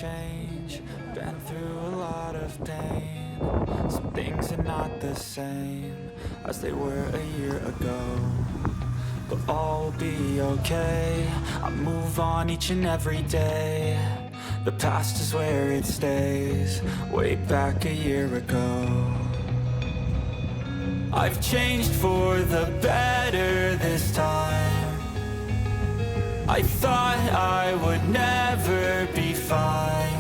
change, been through a lot of pain. Some things are not the same as they were a year ago, but all will be okay. I move on each and every day. The past is where it stays, way back a year ago. I've changed for the better this time. I thought I would never be fine.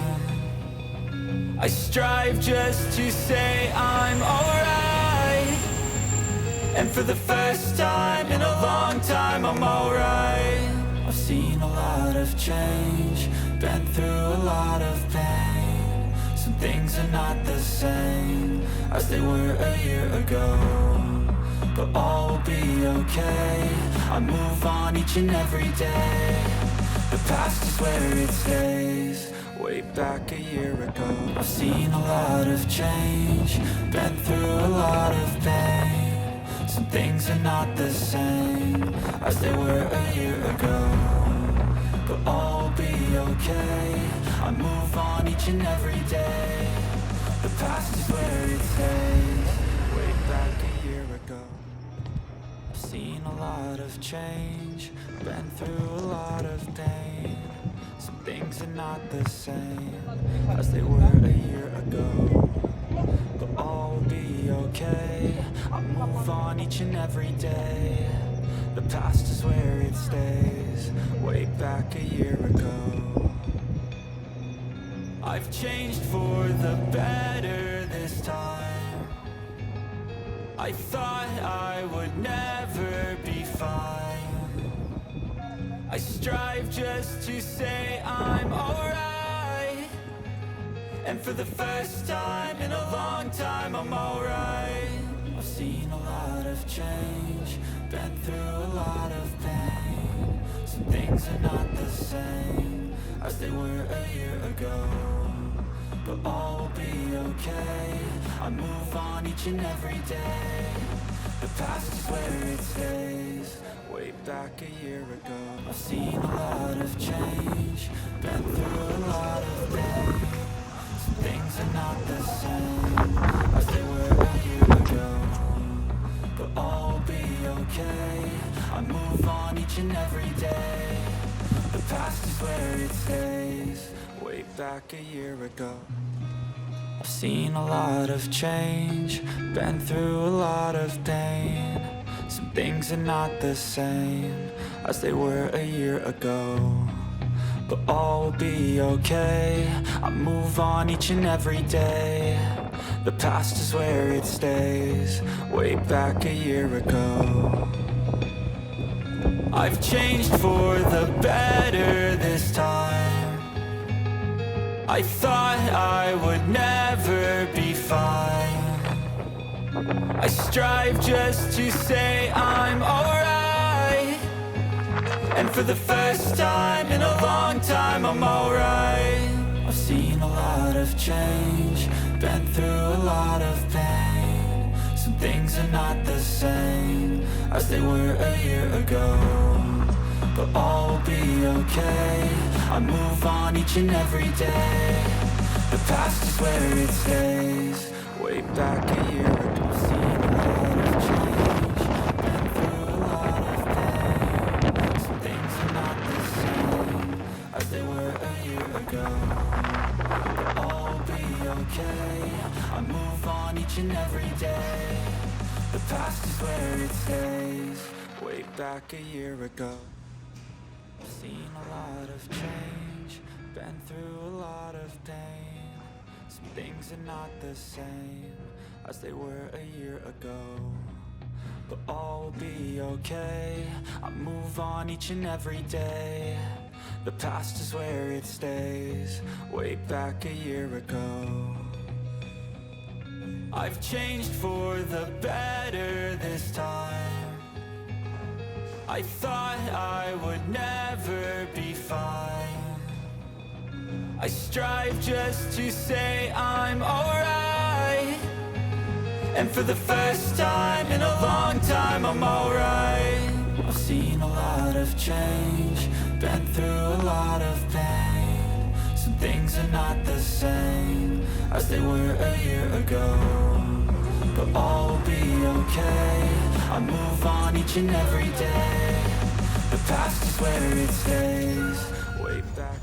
I strive just to say I'm alright, and for the first time in a long time I'm alright. I've seen a lot of change, been through a lot of pain. Some things are not the same as they were a year ago, but all will be okay. I move on each and every day. The past is where it stays, way back a year ago. I've seen a lot of change, been through a lot of pain. Some things are not the same as they were a year ago, but all will be okay. I move on each and every day. The past is where it stays, way back a year ago. I've seen a lot of change, been through a lot of pain. Some things are not the same as they were a year ago, but all will be okay. I move on each and every day. The past is where it stays, way back a year ago. I've changed for the better this time. I thought I would never be fine. I strive just to say I'm alright, and for the first time in a long time I'm alright. I've seen a lot of change, been through a lot of pain. Some things are not the same as they were a year ago, but all will be okay. I move on each and every day. The past is where it stays, way back a year ago. I've seen a lot of change, been through a lot of pain. Some things are not the same as they were a year ago, but all will be okay. I move on each and every day. The past is where it stays, way back a year ago. I've seen a lot of change, been through a lot of pain. Some things are not the same as they were a year ago, but all will be okay. I move on each and every day. The past is where it stays, way back a year ago. I've changed for the better this time. I thought I would never be fine. I strive just to say I'm alright, and for the first time in a long time I'm alright. I've seen a lot of change, been through a lot of pain. Some things are not the same as they were a year ago, but all will be okay. I move on each and every day. The past is where it stays, way back a year ago. I've seen a lot of change, been through a lot of pain. Some things are not the same as they were a year ago, but all will be okay. I move on each and every day. The past is where it stays, way back a year ago. I've seen a lot of change, been through a lot of pain. Some things are not the same as they were a year ago, but all will be okay. I move on each and every day. The past is where it stays, way back a year ago. I've changed for the better this time. I thought I would never be fine. I strive just to say I'm alright, and for the first time in a long time I'm alright. I've seen a lot of change, been through a lot of pain. Some things are not the same as they were a year ago, but all will be okay. I move on each and every day. The past is where it stays. Way back